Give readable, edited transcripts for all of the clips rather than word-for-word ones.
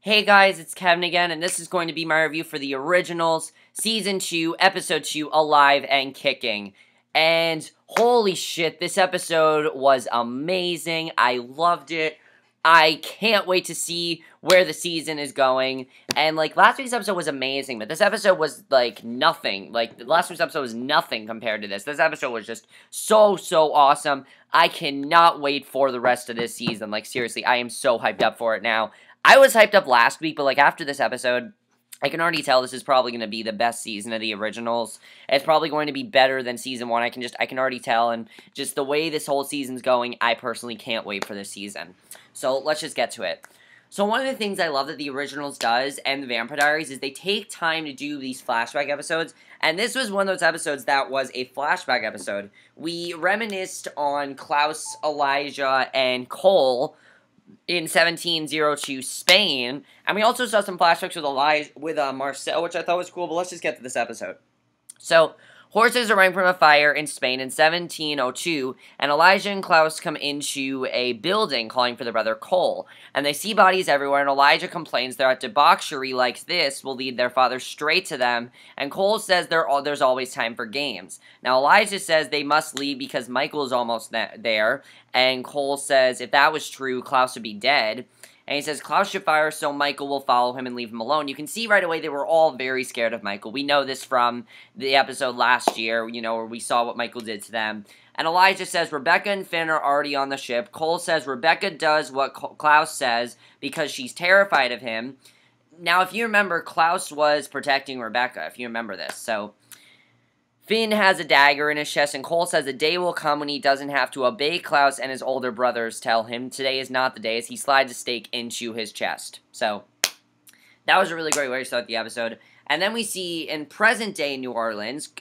Hey guys, it's Kevin again, and this is going to be my review for the originals, Season 2, Episode 2, Alive and Kicking. And holy shit, this episode was amazing. I loved it. I can't wait to see where the season is going. And, last week's episode was amazing, but this episode was, nothing. Last week's episode was nothing compared to this. This episode was just so awesome. I cannot wait for the rest of this season. Seriously, I am so hyped up for it now. I was hyped up last week, but, after this episode, I can already tell this is probably going to be the best season of the originals. It's probably going to be better than Season 1. I can already tell, and just the way this whole season's going, I personally can't wait for this season. So, let's just get to it. So, one of the things I love that the originals does, and the Vampire Diaries, is they take time to do these flashback episodes, and this was one of those episodes that was a flashback episode. We reminisced on Klaus, Elijah, and Cole in 1702 Spain, and we also saw some flashbacks with Marcel, which I thought was cool, but let's just get to this episode. So, horses are running from a fire in Spain in 1702, and Elijah and Klaus come into a building calling for their brother Cole, and they see bodies everywhere, and Elijah complains that debauchery like this will lead their father straight to them, and Cole says there's always time for games. Now, Elijah says they must leave because Michael is almost there, and Cole says if that was true, Klaus would be dead. And he says Klaus should fire so Michael will follow him and leave him alone. You can see right away they were all very scared of Michael. We know this from the episode last year, where we saw what Michael did to them. And Elijah says Rebecca and Finn are already on the ship. Cole says Rebecca does what Klaus says because she's terrified of him. Now, if you remember, Klaus was protecting Rebecca, if you remember this. So, Finn has a dagger in his chest, and Cole says a day will come when he doesn't have to obey Klaus, and his older brothers tell him today is not the day as he slides a stake into his chest. So, that was a really great way to start the episode. And then we see, in present-day New Orleans,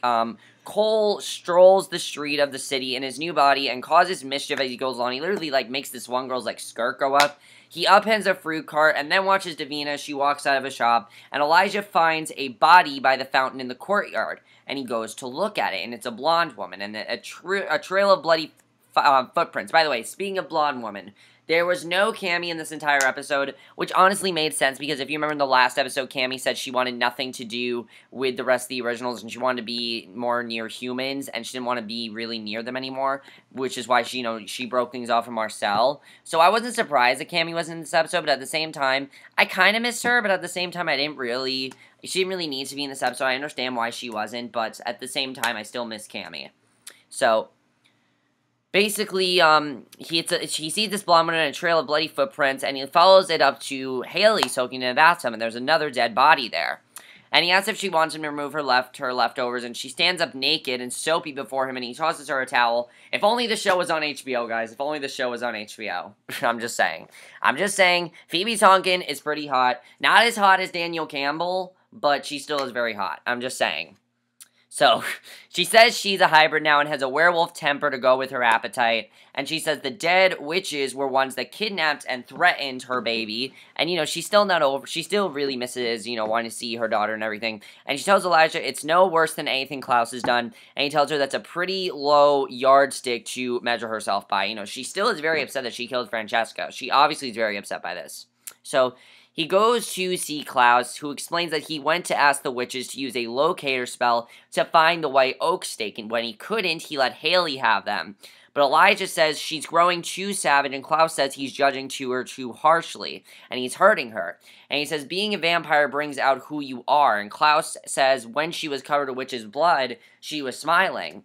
Cole strolls the street of the city in his new body and causes mischief as he goes along. He literally, makes this one girl's, skirt go up. He upends a fruit cart and then watches Davina as she walks out of a shop, and Elijah finds a body by the fountain in the courtyard, and he goes to look at it, and it's a blonde woman, and a trail of bloody footprints. By the way, speaking of blonde woman, there was no Cammy in this entire episode, which honestly made sense, because if you remember in the last episode, Cammy said she wanted nothing to do with the rest of the originals, and she wanted to be more near humans, and she didn't want to be really near them anymore, which is why she broke things off from Marcel. So I wasn't surprised that Cammy wasn't in this episode, but at the same time, I kind of missed her, but at the same time, she didn't really need to be in this episode. I understand why she wasn't, but at the same time, I still miss Cammy. So basically, he sees this blonde woman in a trail of bloody footprints, and he follows it up to Haley soaking in a bathtub, and there's another dead body there. And he asks if she wants him to remove her leftovers, and she stands up naked and soapy before him, and he tosses her a towel. If only the show was on HBO, guys. If only the show was on HBO. I'm just saying. Phoebe Tonkin is pretty hot. Not as hot as Daniel Campbell, but she still is very hot. I'm just saying. So, she says she's a hybrid now and has a werewolf temper to go with her appetite, and she says the dead witches were ones that kidnapped and threatened her baby, and, she's still not over, she still really misses, wanting to see her daughter and everything, and she tells Elijah it's no worse than anything Klaus has done, and he tells her that's a pretty low yardstick to measure herself by. She still is very upset that she killed Francesca. She obviously is very upset by this. So, he goes to see Klaus, who explains that he went to ask the witches to use a locator spell to find the white oak stake, and when he couldn't, he let Haley have them. But Elijah says she's growing too savage, and Klaus says he's judging her too harshly, and he's hurting her. And he says being a vampire brings out who you are, and Klaus says when she was covered in witch's blood, she was smiling.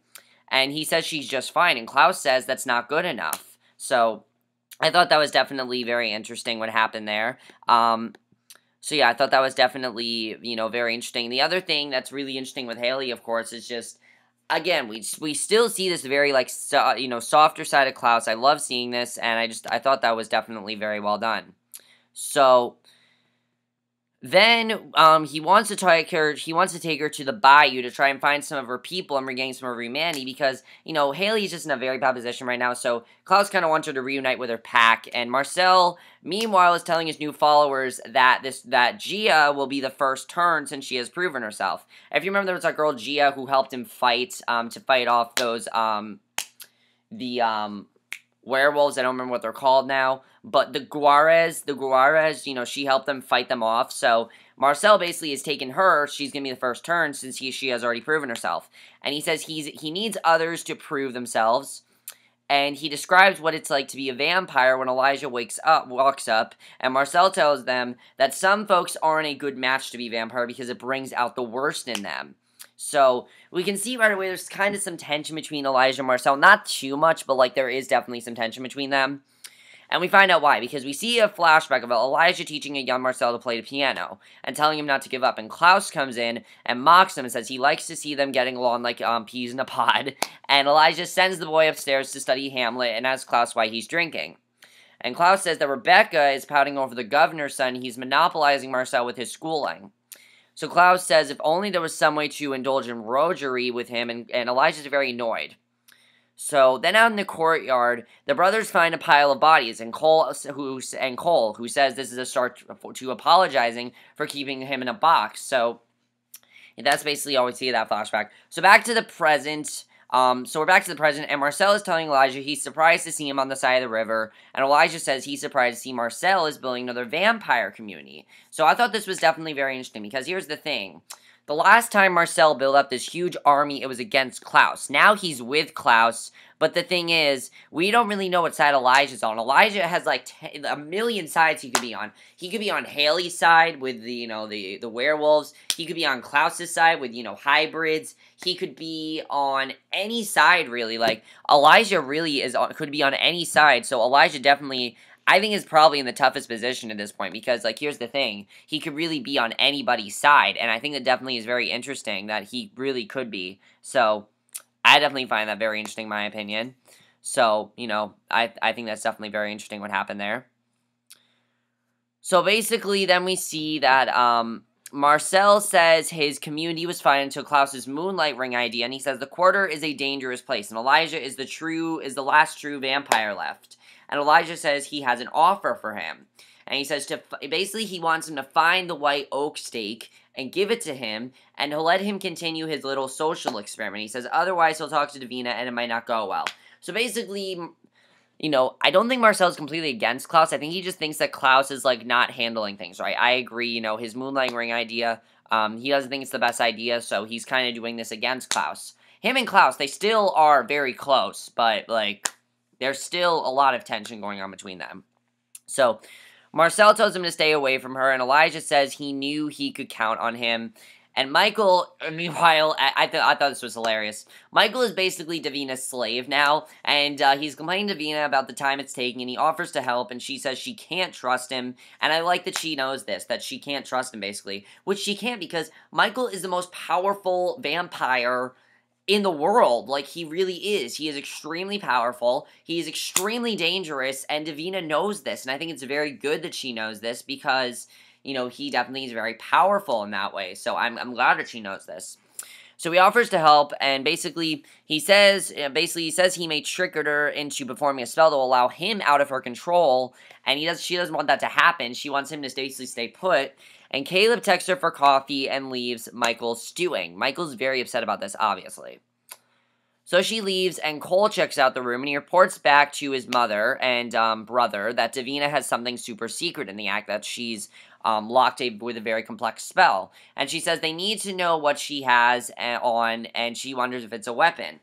And he says she's just fine, and Klaus says that's not good enough. So I thought that was definitely very interesting what happened there. So yeah, I thought that was definitely, very interesting. The other thing that's really interesting with Haley, of course, is just, again, we still see this very, softer side of Klaus. I love seeing this, and I thought that was definitely very well done. So then, he wants to take her to the bayou to try and find some of her people and regain some of her humanity because, Haley's just in a very bad position right now, so Klaus kind of wants her to reunite with her pack, and Marcel, meanwhile, is telling his new followers that Gia will be the first turn since she has proven herself. If you remember, there was that girl Gia who helped him fight, to fight off those, werewolves. I don't remember what they're called now. But the Guares, you know, she helped them fight them off. So Marcel basically has taken her. She's going to be the first turn since she has already proven herself. And he says he needs others to prove themselves. And he describes what it's like to be a vampire when Elijah walks up, and Marcel tells them that some folks aren't a good match to be vampire because it brings out the worst in them. So, we can see right away there's kind of some tension between Elijah and Marcel. Not too much, but, like, there is definitely some tension between them. And we find out why, because we see a flashback of Elijah teaching a young Marcel to play the piano, and telling him not to give up, and Klaus comes in and mocks him and says he likes to see them getting along like peas in a pod, and Elijah sends the boy upstairs to study Hamlet, and asks Klaus why he's drinking. And Klaus says that Rebecca is pouting over the governor's son, he's monopolizing Marcel with his schooling. So Klaus says if only there was some way to indulge in roguery with him, and Elijah's very annoyed. So, then out in the courtyard, the brothers find a pile of bodies, and Cole, who says this is a start to apologizing for keeping him in a box. So, that's basically all we see of that flashback. So, back to the present. We're back to the present, and Marcel is telling Elijah he's surprised to see him on the side of the river, and Elijah says he's surprised to see Marcel is building another vampire community. So, I thought this was definitely very interesting, because here's the thing. The last time Marcel built up this huge army, it was against Klaus. Now he's with Klaus, but the thing is, we don't really know what side Elijah's on. Elijah has like a million sides he could be on. He could be on Haley's side with the werewolves. He could be on Klaus's side with, hybrids. He could be on any side, really. Like, Elijah really could be on any side, so Elijah definitely, I think, is probably in the toughest position at this point, because, like, here's the thing. He could really be on anybody's side, and I think that definitely is very interesting that he really could be. So, I definitely find that very interesting, in my opinion. So, I think that's definitely very interesting what happened there. So, basically, then we see that, Marcel says his community was fine until Klaus's moonlight ring idea, and he says the quarter is a dangerous place, and Elijah is the last true vampire left. And Elijah says he has an offer for him. And he says basically he wants him to find the white oak stake and give it to him, and he'll let him continue his little social experiment. He says otherwise he'll talk to Davina and it might not go well. So basically, I don't think Marcel's completely against Klaus. I think he just thinks that Klaus is, like, not handling things right. I agree, his moonlight ring idea, he doesn't think it's the best idea, so he's kind of doing this against Klaus. Him and Klaus, they still are very close, but, like, there's still a lot of tension going on between them. So, Marcel tells him to stay away from her, and Elijah says he knew he could count on him. And Michael, meanwhile, I thought this was hilarious. Michael is basically Davina's slave now, and he's complaining to Davina about the time it's taking, and he offers to help, and she says she can't trust him, and I like that she knows this, that she can't trust him, basically. Which she can't, because Michael is the most powerful vampire in the world. Like, he really is. He is extremely powerful, he is extremely dangerous, and Davina knows this, and I think it's very good that she knows this, because he definitely is very powerful in that way, so I'm glad that she knows this. So he offers to help, and basically he says he may trick her into performing a spell that will allow him out of her control, and she doesn't want that to happen. She wants him to basically stay put, and Kaleb texts her for coffee and leaves Michael stewing. Michael's very upset about this, obviously. So she leaves, and Cole checks out the room, and he reports back to his mother and brother that Davina has something super secret in the act, that she's locked with a very complex spell. And she says they need to know what she has on, and she wonders if it's a weapon.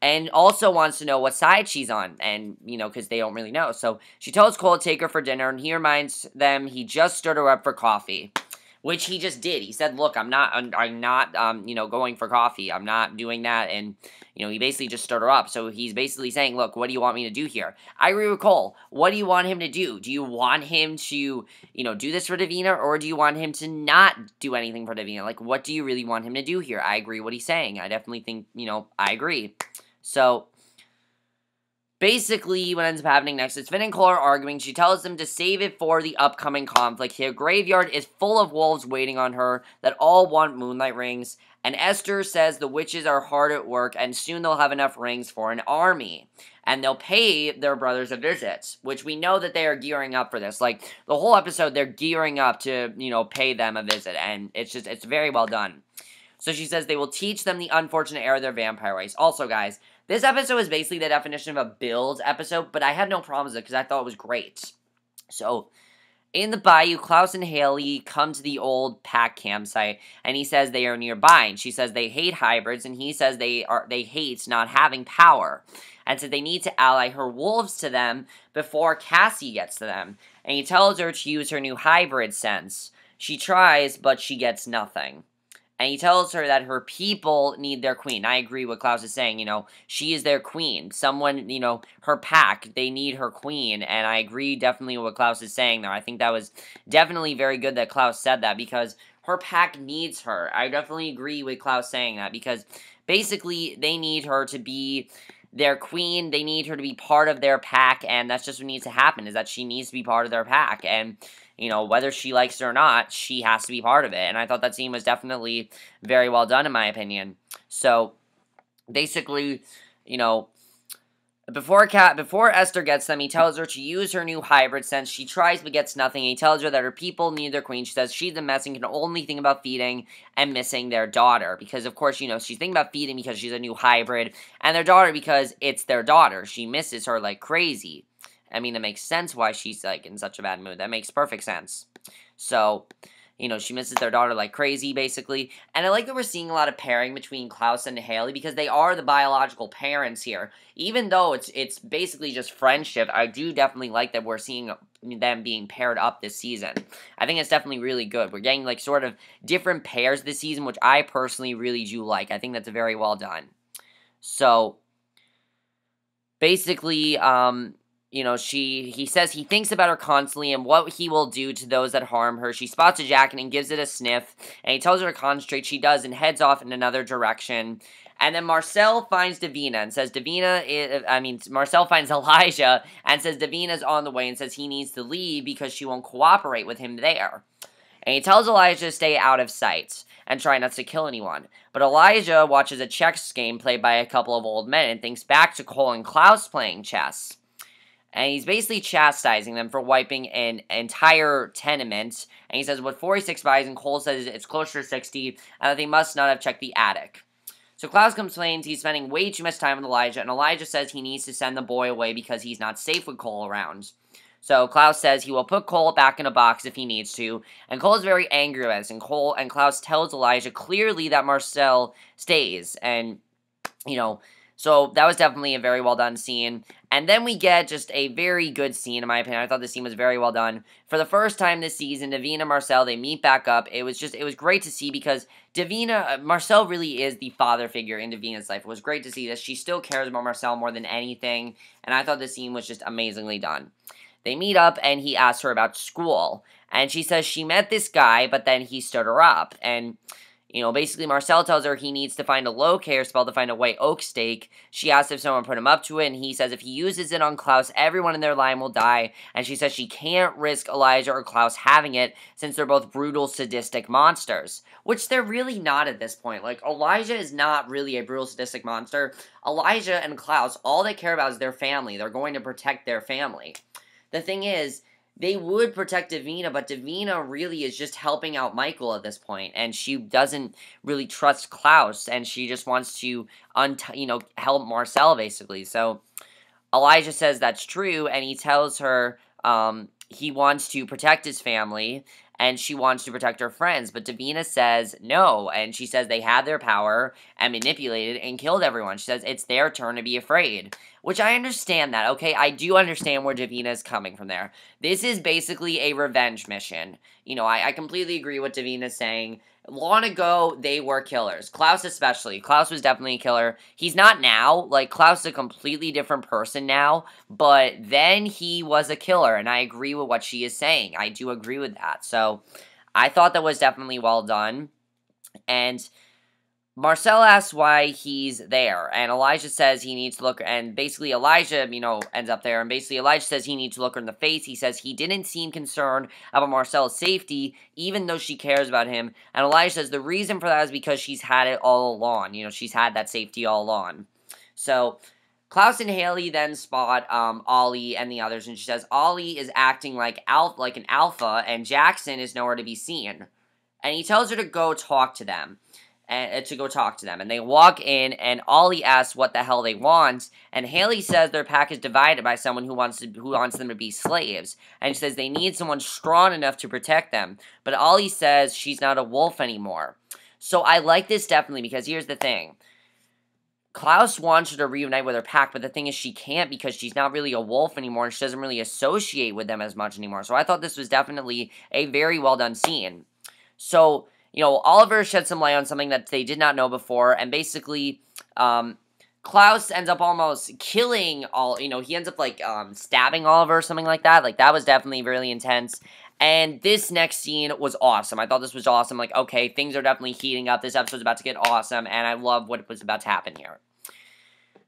And also wants to know what side she's on, and, because they don't really know. So she tells Cole to take her for dinner, and he reminds them he just stood her up for coffee. Which he just did. He said, look, I'm not, going for coffee. I'm not doing that. And, he basically just stood her up. So he's basically saying, look, what do you want me to do here? I agree with Cole. What do you want him to do? Do you want him to, do this for Davina? Or do you want him to not do anything for Davina? Like, what do you really want him to do here? I agree what he's saying. I definitely think, I agree. So, basically, what ends up happening next is Finn and Cole are arguing. She tells them to save it for the upcoming conflict. Her graveyard is full of wolves waiting on her that all want moonlight rings. And Esther says the witches are hard at work and soon they'll have enough rings for an army. And they'll pay their brothers a visit, which we know that they are gearing up for this. Like, the whole episode, they're gearing up to, pay them a visit. And it's very well done. So she says they will teach them the unfortunate error of their vampire race. Also, guys, this episode is basically the definition of a build episode, but I had no problems with it because I thought it was great. So, in the bayou, Klaus and Haley come to the old pack campsite, and he says they are nearby, and she says they hate hybrids, and he says they hate not having power, and so they need to ally her wolves to them before Cassie gets to them, and he tells her to use her new hybrid sense. She tries, but she gets nothing. And he tells her that her people need their queen. I agree with Klaus is saying, she is their queen. Someone, her pack, they need her queen. And I agree definitely with what Klaus is saying there. I think that was definitely very good that Klaus said that because her pack needs her. I definitely agree with Klaus saying that because basically they need her to be their queen. They need her to be part of their pack. And that's just what needs to happen is that she needs to be part of their pack. And whether she likes it or not, she has to be part of it. And I thought that scene was definitely very well done, in my opinion. So, basically, before Esther gets them, he tells her to use her new hybrid sense. She tries but gets nothing. He tells her that her people need their queen. She says she's a mess and can only think about feeding and missing their daughter. Because, of course, she's thinking about feeding because she's a new hybrid. And their daughter because it's their daughter. She misses her like crazy. I mean, it makes sense why she's, in such a bad mood. That makes perfect sense. So, she misses their daughter like crazy, basically. And I like that we're seeing a lot of pairing between Klaus and Haley because they are the biological parents here. Even though it's basically just friendship, I do definitely like that we're seeing them being paired up this season. I think it's definitely really good. We're getting, sort of different pairs this season, which I personally really do like. I think that's very well done. So, basically, he says he thinks about her constantly and what he will do to those that harm her. She spots a jacket and gives it a sniff, and he tells her to concentrate. She does and heads off in another direction. And then Marcel finds Davina and says Marcel finds Elijah and says Davina's on the way and says he needs to leave because she won't cooperate with him there. And he tells Elijah to stay out of sight and try not to kill anyone. But Elijah watches a chess game played by a couple of old men and thinks back to Cole and Klaus playing chess. And he's basically chastising them for wiping an entire tenement. And he says, with 46 bodies, and Cole says it's closer to 60, and that they must not have checked the attic. So Klaus complains he's spending way too much time with Elijah, and Elijah says he needs to send the boy away because he's not safe with Cole around. So Klaus says he will put Cole back in a box if he needs to, and Cole is very angry about this, and Klaus tells Elijah clearly that Marcel stays, and, so that was definitely a very well done scene. And then we get just a very good scene, in my opinion. I thought the scene was very well done. For the first time this season, Davina and Marcel, they meet back up. It was great to see because Marcel really is the father figure in Davina's life. It was great to see that she still cares about Marcel more than anything. And I thought the scene was just amazingly done. They meet up and he asks her about school. And she says she met this guy, but then he stood her up. And basically Marcel tells her he needs to find a locator spell to find a white oak stake. She asks if someone put him up to it, and he says if he uses it on Klaus, everyone in their line will die. And she says she can't risk Elijah or Klaus having it since they're both brutal, sadistic monsters. Which they're really not at this point. Elijah is not really a brutal, sadistic monster. Elijah and Klaus, all they care about is their family. They're going to protect their family. The thing is, they would protect Davina, but Davina really is just helping out Michael at this point, and she doesn't really trust Klaus, and she just wants to, help Marcel, basically. So, Elijah says that's true, and he tells her, he wants to protect his family, and she wants to protect her friends, but Davina says no, and she says they had their power, and manipulated, and killed everyone. She says it's their turn to be afraid. Which I understand that, okay? I do understand where Davina is coming from there. This is basically a revenge mission. I completely agree with Davina saying. Long ago, they were killers. Klaus especially. Klaus was definitely a killer. He's not now. Klaus is a completely different person now. But then he was a killer, and I agree with what she is saying. I do agree with that. So, I thought that was definitely well done. And Marcel asks why he's there, and Elijah says he needs to look, and basically Elijah, ends up there, and basically Elijah says he needs to look her in the face. He says he didn't seem concerned about Marcel's safety, even though she cares about him, and Elijah says the reason for that is because she's had it all along. She's had that safety all along. So, Klaus and Haley then spot Ollie and the others, and she says Ollie is acting like an alpha, and Jackson is nowhere to be seen. And he tells her to go talk to them. and to go talk to them. And they walk in, and Ollie asks what the hell they want, and Haley says their pack is divided by someone who wants them to be slaves. And she says they need someone strong enough to protect them. But Ollie says she's not a wolf anymore. So I like this definitely, because here's the thing. Klaus wants her to reunite with her pack, but the thing is she can't because she's not really a wolf anymore, and she doesn't really associate with them as much anymore. So I thought this was definitely a very well done scene. So, you know, Oliver shed some light on something that they did not know before, and basically, Klaus ends up almost killing he ends up, like, stabbing Oliver or something like that. Like, that was definitely really intense. And this next scene was awesome. I thought this was awesome. Like, okay, things are definitely heating up. This episode's about to get awesome, and I love what was about to happen here.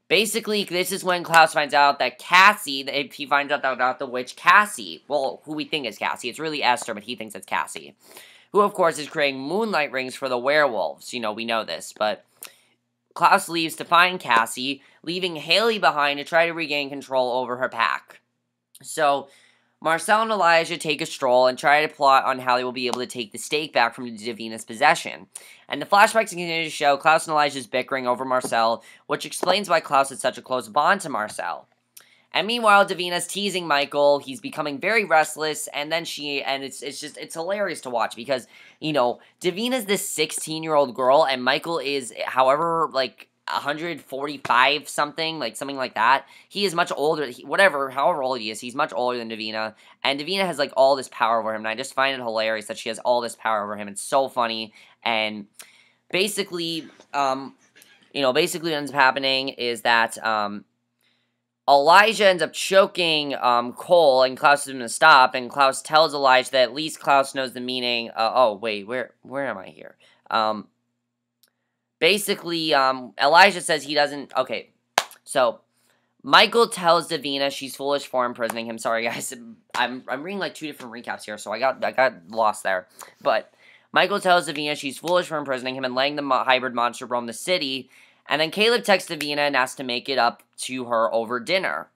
Basically, this is when Klaus finds out that Cassie, he finds out about the witch Cassie. Well, who we think is Cassie. It's really Esther, but he thinks it's Cassie. Who, of course, is creating moonlight rings for the werewolves. You know, we know this, but Klaus leaves to find Cassie, leaving Haley behind to try to regain control over her pack. So Marcel and Elijah take a stroll and try to plot on how they will be able to take the stake back from Davina's possession. And the flashbacks continue to show Klaus and Elijah's bickering over Marcel, which explains why Klaus had such a close bond to Marcel. And meanwhile, Davina's teasing Michael. He's becoming very restless, and then it's hilarious to watch because, you know, Davina's this 16-year-old girl, and Michael is, however, like, 145 something like that. He is much older, however old he is, he's much older than Davina, and Davina has, like, all this power over him, and I just find it hilarious that she has all this power over him. It's so funny, and basically, basically what ends up happening is that, Elijah ends up choking, Cole, and Klaus is going to stop, and Klaus tells Elijah that at least Klaus knows the meaning, where am I here? Basically, Elijah says he doesn't, okay, so, Michael tells Davina she's foolish for imprisoning him. Sorry, guys, I'm reading, like, 2 different recaps here, so I got lost there, but Michael tells Davina she's foolish for imprisoning him and letting the hybrid monster roam the city, and then Kaleb texts Davina and asks to make it up to her over dinner,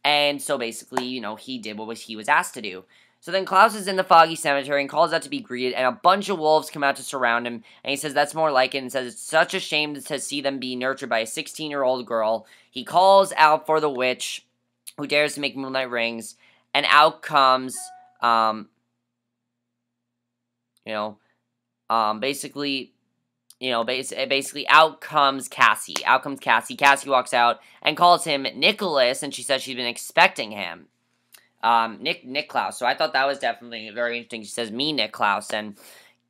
and so basically, you know, he did what he was asked to do. So then Klaus is in the foggy cemetery and calls out to be greeted, and a bunch of wolves come out to surround him, and he says that's more like it, and says it's such a shame to see them be nurtured by a 16-year-old girl. He calls out for the witch, who dares to make moonlight rings, and out comes, basically out comes Cassie. Cassie walks out and calls him Nicholas, and she says she's been expecting him. Nick Klaus. So I thought that was definitely very interesting. She says, me, Nick Klaus. And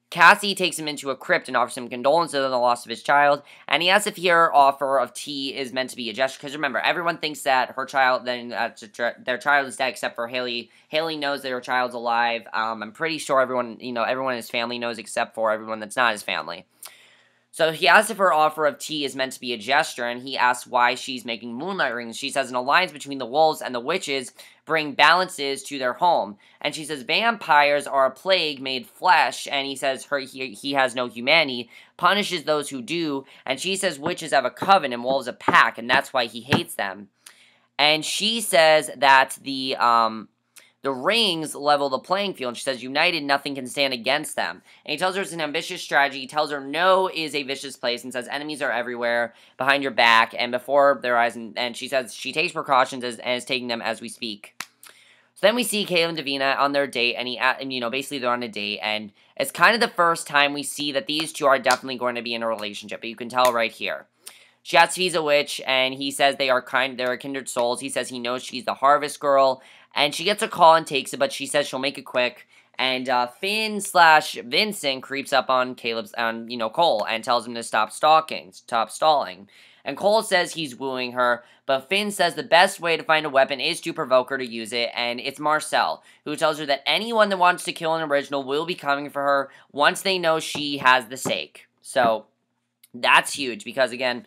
Cassie takes him into a crypt and offers him condolences on the loss of his child. And he asks if her offer of tea is meant to be a gesture. Because remember, everyone thinks that her child, their child is dead except for Haley. Haley knows that her child's alive. I'm pretty sure everyone in his family knows except for everyone that's not his family. So he asks if her offer of tea is meant to be a gesture, and he asks why she's making moonlight rings. She says an alliance between the wolves and the witches bring balances to their home. And she says vampires are a plague made flesh, and he says he has no humanity, punishes those who do, and she says witches have a coven and wolves a pack, and that's why he hates them. And she says that the rings level the playing field, and she says, united, nothing can stand against them. And he tells her it's an ambitious strategy. He tells her no is a vicious place, and says enemies are everywhere, behind your back, and before their eyes, and she says she takes precautions and is taking them as we speak. So then we see Kaleb and Davina on their date, and basically they're on a date, and it's kind of the first time we see that these two are definitely going to be in a relationship, but you can tell right here. She asks if he's a witch, and he says they're kindred souls. He says he knows she's the harvest girl, and she gets a call and takes it, but she says she'll make it quick. And Finn/Vincent creeps up on Cole and tells him to stop stalling. And Cole says he's wooing her, but Finn says the best way to find a weapon is to provoke her to use it, and it's Marcel, who tells her that anyone that wants to kill an original will be coming for her once they know she has the stake. So that's huge because, again,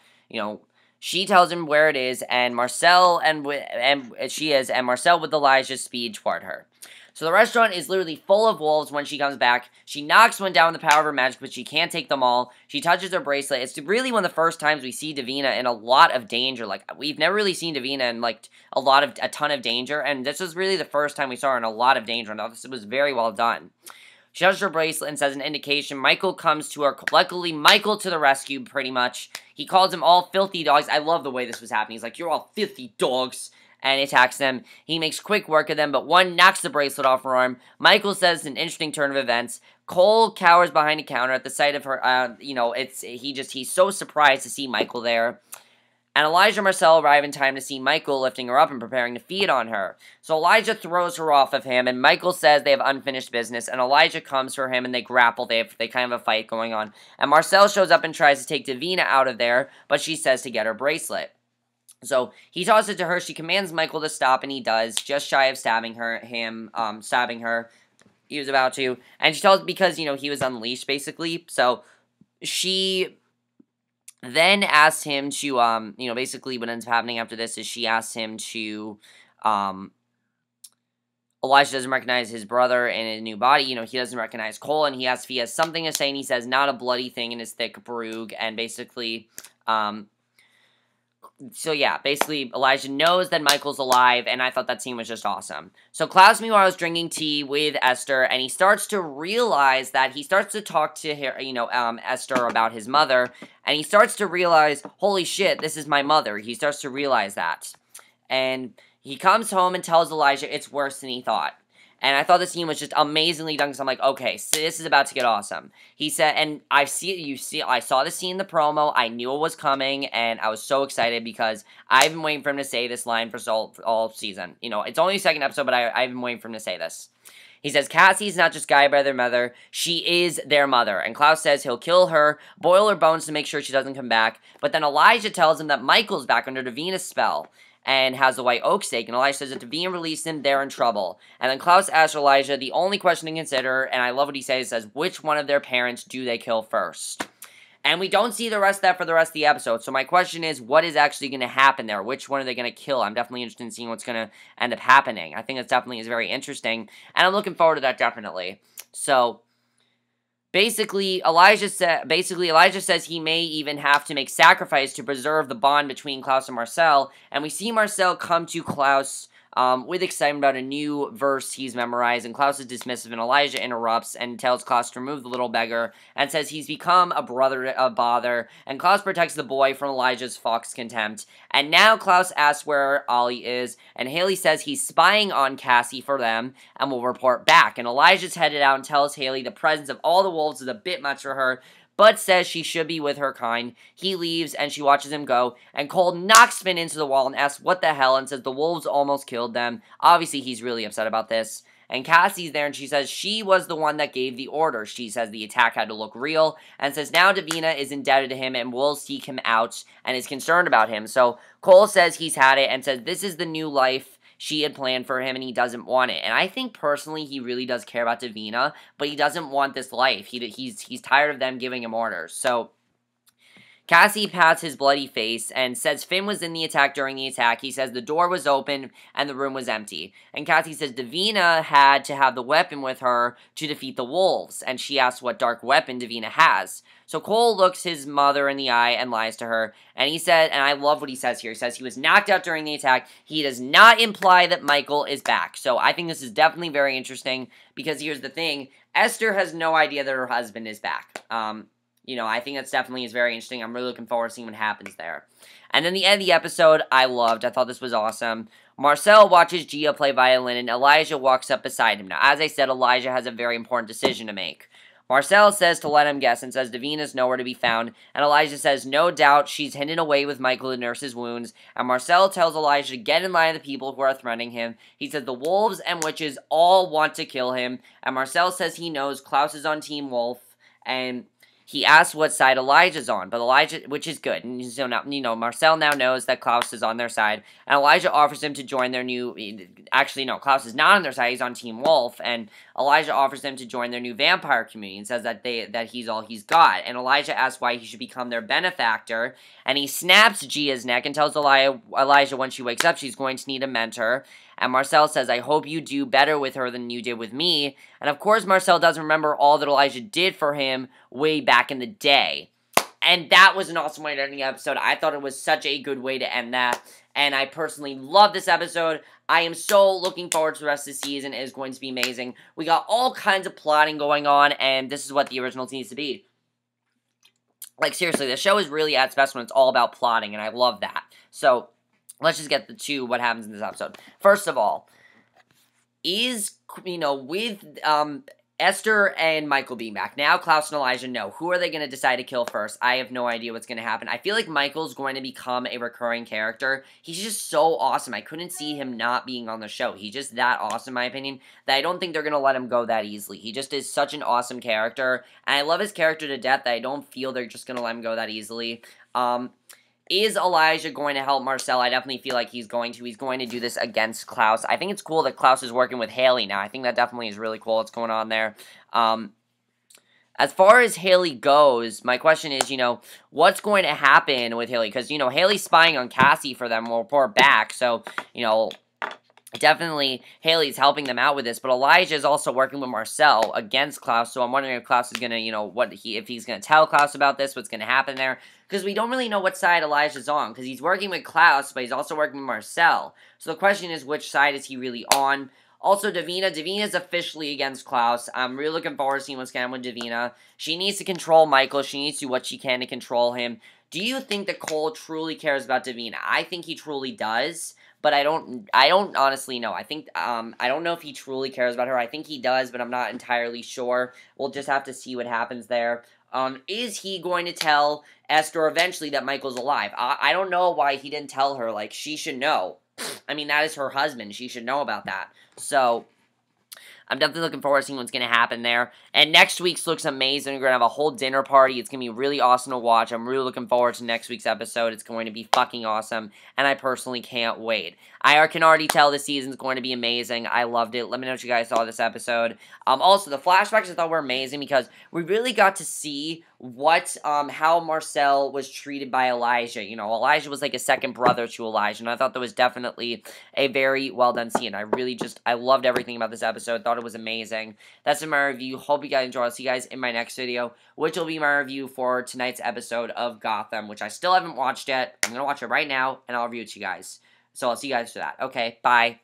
she tells him where it is, and Marcel Marcel with Elijah's speed toward her. So the restaurant is literally full of wolves when she comes back. She knocks one down with the power of her magic, but she can't take them all. She touches her bracelet. It's really one of the first times we see Davina in a lot of danger. Like, we've never really seen Davina in, like, a ton of danger, and this was really the first time we saw her in a lot of danger, and this was very well done. She does her bracelet and says an indication. Michael comes to her. Luckily, Michael to the rescue, pretty much. He calls them all filthy dogs. I love the way this was happening. He's like, you're all filthy dogs. And attacks them. He makes quick work of them, but one knocks the bracelet off her arm. Michael says it's an interesting turn of events. Cole cowers behind a counter at the sight of her. He's so surprised to see Michael there. And Elijah and Marcel arrive in time to see Michael lifting her up and preparing to feed on her. So Elijah throws her off of him, and Michael says they have unfinished business, and Elijah comes for him, and they grapple. They kind of have a fight going on. And Marcel shows up and tries to take Davina out of there, but she says to get her bracelet. So he tosses it to her. She commands Michael to stop, and he does, just shy of stabbing her. He was about to. And she tells, because, he was unleashed, basically. So she then asks him to, basically what ends up happening after this is she asks him to, Elijah doesn't recognize his brother in his new body. He doesn't recognize Cole, and he asks if he has something to say, and he says, not a bloody thing in his thick brogue, and basically, so yeah, basically, Elijah knows that Michael's alive, and I thought that scene was just awesome. So Klaus, meanwhile, is drinking tea with Esther, and he starts to realize that he starts to talk to her, Esther about his mother, and he starts to realize, holy shit, this is my mother. He starts to realize that. And he comes home and tells Elijah it's worse than he thought. And I thought the scene was just amazingly done, because I'm like, okay, so this is about to get awesome. He said, and I saw the scene in the promo, I knew it was coming, and I was so excited, because I've been waiting for him to say this line for all season. It's only the second episode, but I've been waiting for him to say this. He says, Cassie's not just guided by their mother, she is their mother. And Klaus says he'll kill her, boil her bones to make sure she doesn't come back. But then Elijah tells him that Michael's back under Davina's spell and has the white oak stake, and Elijah says that Davina released him, they're in trouble. And then Klaus asks Elijah the only question to consider, and I love what he says, which one of their parents do they kill first? And we don't see the rest of that for the rest of the episode, so my question is, what is actually going to happen there? Which one are they going to kill? I'm definitely interested in seeing what's going to end up happening. I think it definitely is very interesting, and I'm looking forward to that, definitely. So Basically, Elijah says he may even have to make sacrifice to preserve the bond between Klaus and Marcel, and we see Marcel come to Klaus with excitement about a new verse he's memorized, and Klaus is dismissive, and Elijah interrupts and tells Klaus to remove the little beggar, and says he's become a bother, and Klaus protects the boy from Elijah's fox contempt, and now Klaus asks where Ollie is, and Haley says he's spying on Cassie for them, and will report back, and Elijah's headed out and tells Haley the presence of all the wolves is a bit much for her, but says she should be with her kind. He leaves, and she watches him go, and Cole knocks Finn into the wall and asks what the hell, and says the wolves almost killed them. Obviously, he's really upset about this. And Cassie's there, and she says she was the one that gave the order. She says the attack had to look real, and says now Davina is indebted to him and will seek him out, and is concerned about him. So Cole says he's had it, and says this is the new life she had planned for him, and he doesn't want it. And I think, personally, he really does care about Davina, but he doesn't want this life. He's tired of them giving him orders. So Cassie pats his bloody face and says Finn was in the attack during the attack. He says the door was open and the room was empty. And Cassie says Davina had to have the weapon with her to defeat the wolves. And she asks what dark weapon Davina has. So Cole looks his mother in the eye and lies to her. And he said, and I love what he says here, he says he was knocked out during the attack. He does not imply that Michael is back. So I think this is definitely very interesting, because here's the thing. Esther has no idea that her husband is back. I think that's definitely is very interesting. I'm really looking forward to seeing what happens there. And then the end of the episode, I loved. I thought this was awesome. Marcel watches Gia play violin, and Elijah walks up beside him. Now, as I said, Elijah has a very important decision to make. Marcel says to let him guess and says Davina's nowhere to be found, and Elijah says no doubt she's hidden away with Michael to nurse his wounds, and Marcel tells Elijah to get in line of the people who are threatening him. He says the wolves and witches all want to kill him, and Marcel says he knows Klaus is on Team Wolf, and he asks what side Elijah's on, but Elijah, which is good, and so now, Marcel now knows that Klaus is on their side, and Elijah offers him to join their new, actually, no, Klaus is not on their side, he's on Team Wolf, and Elijah offers them to join their new vampire community, and says that he's all he's got, and Elijah asks why he should become their benefactor, and he snaps Gia's neck and tells Elijah when she wakes up she's going to need a mentor, and Marcel says, I hope you do better with her than you did with me. And of course, Marcel doesn't remember all that Elijah did for him way back in the day. And that was an awesome way to end the episode. I thought it was such a good way to end that. And I personally love this episode. I am so looking forward to the rest of the season. It is going to be amazing. We got all kinds of plotting going on, and this is what the originals needs to be. Like, seriously, the show is really at its best when it's all about plotting, and I love that. So, let's just get to what happens in this episode. First of all, with Esther and Michael being back, now Klaus and Elijah know. Who are they going to decide to kill first? I have no idea what's going to happen. I feel like Michael's going to become a recurring character. He's just so awesome. I couldn't see him not being on the show. He's just that awesome, in my opinion, that I don't think they're going to let him go that easily. He just is such an awesome character, and I love his character to death that I don't feel they're just going to let him go that easily. Is Elijah going to help Marcel? I definitely feel like he's going to. He's going to do this against Klaus. I think it's cool that Klaus is working with Haley now. I think that definitely is really cool what's going on there. As far as Haley goes, my question is, what's going to happen with Haley? Because, Haley's spying on Cassie for them. We'll report back. So, definitely Haley's helping them out with this, but Elijah is also working with Marcel against Klaus, so I'm wondering if Klaus is going to, if he's going to tell Klaus about this, what's going to happen there, because we don't really know what side Elijah's on, because he's working with Klaus, but he's also working with Marcel, so the question is, which side is he really on? Also, Davina's officially against Klaus. I'm really looking forward to seeing what's going on with Davina. She needs to control Michael. She needs to do what she can to control him. Do you think that Cole truly cares about Davina? I think he truly does. But I don't honestly know. I think, I don't know if he truly cares about her. I think he does, but I'm not entirely sure. We'll just have to see what happens there. Is he going to tell Esther eventually that Michael's alive? I don't know why he didn't tell her. Like, she should know. I mean, that is her husband. She should know about that. So, I'm definitely looking forward to seeing what's going to happen there. And next week's looks amazing. We're going to have a whole dinner party. It's going to be really awesome to watch. I'm really looking forward to next week's episode. It's going to be fucking awesome. And I personally can't wait. I can already tell this season's going to be amazing. I loved it. Let me know what you guys thought of this episode. Also, the flashbacks I thought were amazing because we really got to see how Marcel was treated by Elijah. Elijah was like a second brother to Elijah, and I thought that was definitely a very well done scene. I loved everything about this episode. Thought it was amazing. That's in my review. Hope you guys enjoy. I'll see you guys in my next video, which will be my review for tonight's episode of Gotham, which I still haven't watched yet. I'm gonna watch it right now, and I'll review it to you guys. So I'll see you guys for that. Okay, bye.